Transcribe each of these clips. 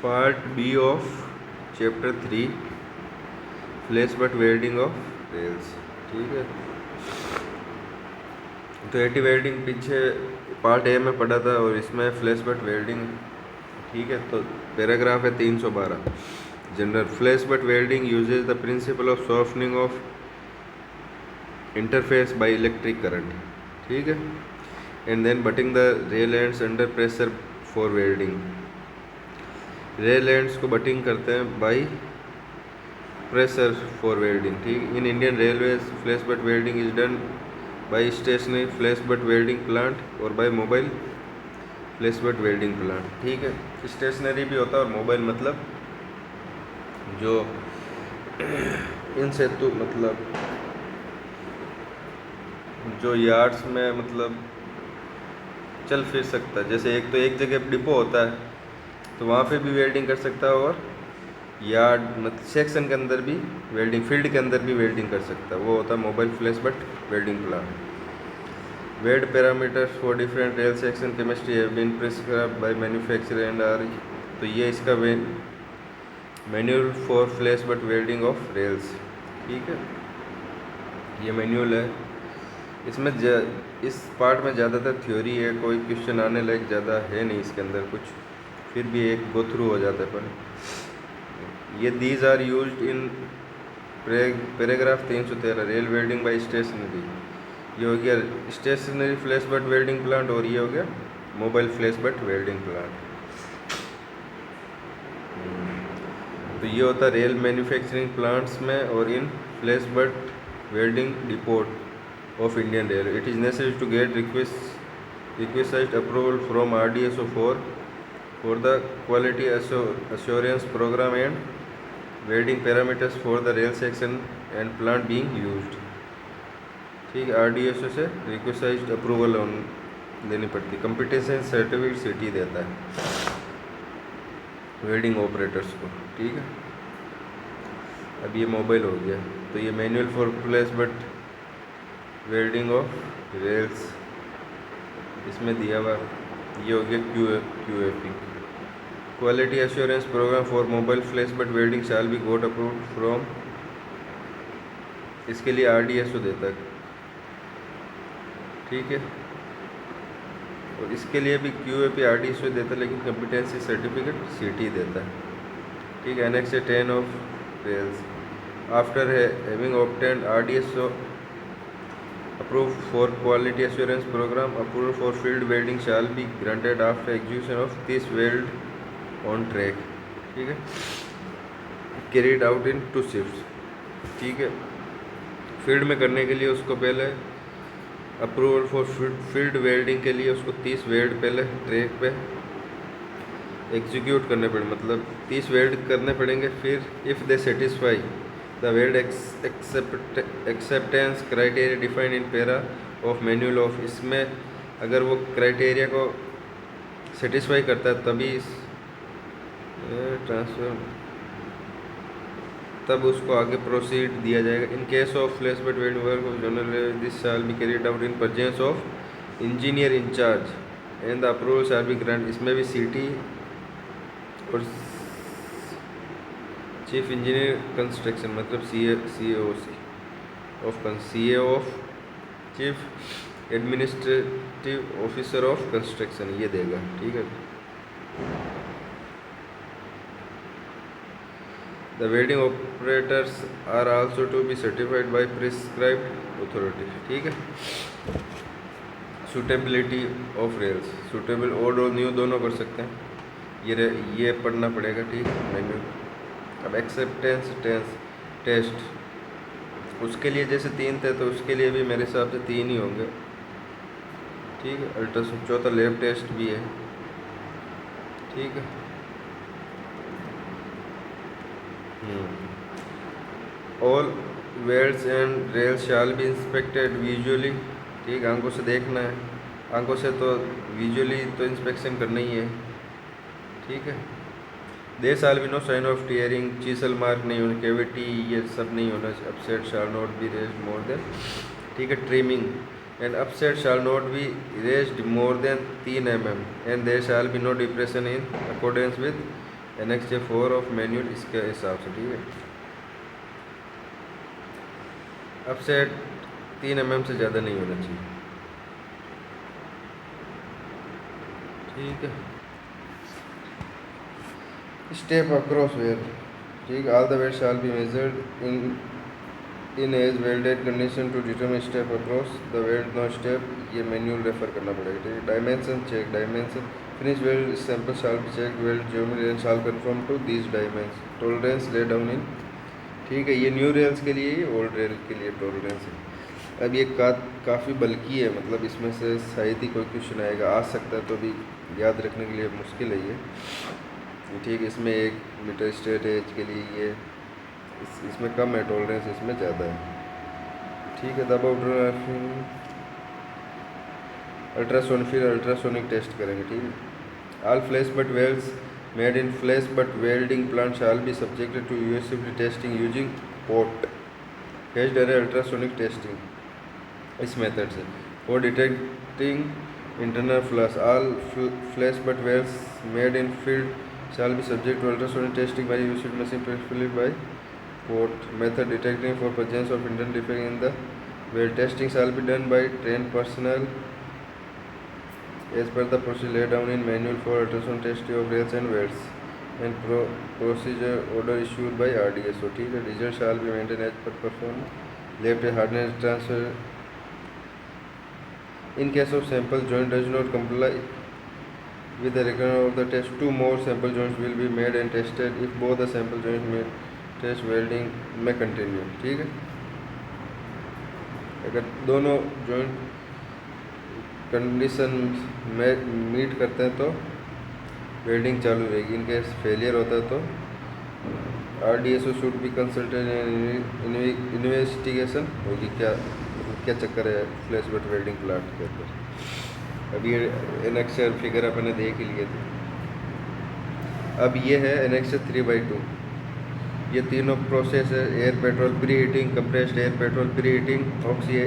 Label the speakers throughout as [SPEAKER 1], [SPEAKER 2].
[SPEAKER 1] Part B of chapter 3 flash butt welding of rails. ठीक है, तो एटी वेल्डिंग पीछे पार्ट ए में पढ़ा था और इसमें फ्लैश बट वेल्डिंग। ठीक है, तो पैराग्राफ है 312। General flash butt welding uses the principle of softening of interface by electric current. ठीक है, and then butting the rail ends under pressure for welding. Rail ends को बटिंग करते हैं by pressure for welding. ठीक, in Indian railways flash butt welding is done by stationary flash butt welding plant और by mobile flash butt welding plant. ठीक है, stationery भी होता है और मोबाइल मतलब जो इनसे तो मतलब जो यार्ड्स में मतलब चल फिर सकता है। जैसे एक तो एक जगह डिपो होता है तो वहाँ पे भी वेल्डिंग कर सकता है, और यार्ड मतलब सेक्शन के अंदर भी वेल्डिंग, फील्ड के अंदर भी वेल्डिंग कर सकता है, वो होता है mobile flash butt welding plant. Weld parameters for different rail section chemistry have been prescribed by manufacturer and R. तो ये इसका manual for flash butt welding of rails. ठीक है, ये मैनुअल है। इसमें इस पार्ट में ज़्यादातर थ्योरी है, कोई क्वेश्चन आने लायक ज़्यादा है नहीं इसके अंदर कुछ, फिर भी एक गो थ्रू हो जाता है। पर ये these are used in paragraph 313 rail welding by stationary. ये हो गया stationary flash butt welding plant, और ये हो गया mobile flash butt welding plant. तो ये होता है रेल मैन्युफैक्चरिंग प्लांट्स में और in flash butt welding depot of Indian Rail. It is necessary to get requisite approval from RDSO for the quality assurance program and welding parameters for the rail section and plant being used. ठीक है, RDSO से requisite approval लेनी पड़ती है। Competition certificate city देता है welding operators को। ठीक है, अब ये मोबाइल हो गया। तो ये manual for flash butt welding of rails इसमें दिया हुआ, ये हो गया QAP quality assurance programme for mobile flash butt welding shall be got approved from. इसके लिए RDSO देता है। ठीक है, और इसके लिए भी QAP RDSO देता है, लेकिन कम्पिटेंसी सर्टिफिकेट सिटी देता है। ठीक है, Annex 10 of rails after having obtained RDSO approved for quality assurance program, approval for field welding shall be granted after execution of this weld on track. ठीक है, carried out in 2 shifts. ठीक है, field में करने के लिए उसको पहले अप्रूवल फॉर फील्ड वेल्डिंग के लिए उसको 30 वेल्ड पहले ट्रैक पे एग्जीक्यूट करने पड़े, मतलब 30 वेल्ड करने पड़ेंगे। फिर if they satisfy the weld acceptance criteria defined in para of manual of. इसमें अगर वो क्राइटेरिया को सेटिस्फाई करता है तभी ट्रांसफर तब उसको आगे प्रोसीड दिया जाएगा। In case of flash butt welding work of general this shall be carried out in presence of engineer incharge and the approval shall be grant. इसमें भी सिटी और चीफ इंजीनियर कंस्ट्रक्शन मतलब CA of chief administrative officer of construction ये देगा। ठीक है, the welding operators are also to be certified by prescribed authority. ठीक है, suitability of rails suitable old और न्यू दोनों कर सकते हैं, ये पढ़ना पड़ेगा। ठीक है, मैनुअल। अब एक्सेप्टेंस टेस्ट उसके लिए जैसे 3 थे तो उसके लिए भी मेरे हिसाब से 3 ही होंगे। ठीक है, अल्ट्रासाउंड चौथा लैब टेस्ट भी है। ठीक है, all welds and rails shall be inspected visually. ठीक, आंखों से देखना है, आंखों से तो विजुअली तो इंस्पेक्शन करना ही है। ठीक है, there shall be no sign of tearing, chisel mark नहीं होना, कैविटी ये सब नहीं होना। Upset shall not be raised more than. ठीक है, trimming and upset shall not be raised more than 3 mm and there shall be no depression in accordance with NXJ4 of manual इसके हिसाब से, ठीक है। अब सेट 3 mm से ज़्यादा नहीं होना चाहिए, ठीक है। स्टेप अक्रॉस वेयर, ठीक, all the wear shall be measured in as welded condition to determine step across the weld no step, ये मैनुअल रेफर करना पड़ेगा, ठीक है। Dimension check, dimension finish weld sample shall be check weld geometry and shall confirm to these dimension, tolerance lay down in, ठीक है। ये new rails के लिए, ओल्ड रेल के लिए टॉलरेंस है। अब ये काफ़ी बल्कि है, मतलब इसमें से शायद ही कोई क्वेश्चन आएगा, आ सकता है, तो भी याद रखने के लिए मुश्किल है ये, ठीक है। इसमें 1 मीटर स्ट्रेट एज के लिए ये इसमें कम है टॉलरेंस, इसमें ज़्यादा है, ठीक है। दबाव अल्ट्रासोनिक, फिर अल्ट्रासोनिक टेस्ट करेंगे, ठीक है। All flash butt welds made in flash butt welding plant shall be subjected to USFD testing using port phased array ultrasonic testing, इस मेथड से for detecting internal flash. All flash butt welds made in field shall be subject to ultrasonic testing by used machine, preferably by port method, detecting for presence of internal defect in the weld. Testing shall be done by trained personnel as per the procedure laid down in manual for ultrasonic testing of rails and welds and procedure order issued by RDSO, ठीक है। Result shall be maintained as per performance left hardness transfer. In case of sample joint does not comply with the requirement of the test, 2 more sample joints will be made and tested. If both the sample joints made test, welding may continue, ठीक है। अगर दोनों joint condition में meet करते हैं तो welding चालू रहेगी। इन केस फेलियर होता है तो RDSO should be consulted and investigation होगी, क्या चक्कर है फ्लैश बट वेल्डिंग प्लांट के अंदर। अभी एनेक्सर फिगर अपने देख ही लिए थे। अब ये है एनेक्सर 3/2, ये तीनों प्रोसेस है, air petrol pre heating, compressed air petrol pre heating, oxy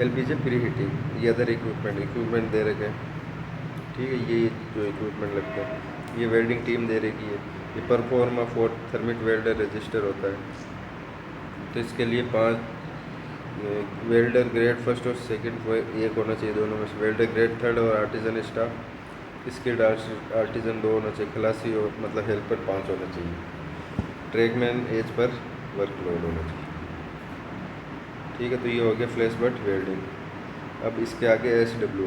[SPEAKER 1] LPG pre heating, ये अदर इक्विपमेंट दे रखे हैं, ठीक है। ये जो इक्विपमेंट लगते हैं ये वेल्डिंग टीम दे रखी है। ये proforma for thermit welder register होता है, तो इसके लिए 5 वेल्डर ग्रेड फर्स्ट और सेकंड एक होना चाहिए, दोनों में से। वेल्डर ग्रेड थर्ड और आर्टिजन स्टाफ स्किल्ड आर्टिजन 2 होना चाहिए। खलासी और मतलब हेल्पर 5 होना चाहिए। ट्रैकमैन एज पर वर्कलोड होना चाहिए, ठीक है। तो ये हो गया फ्लैश बट वेल्डिंग। अब इसके आगे SWR।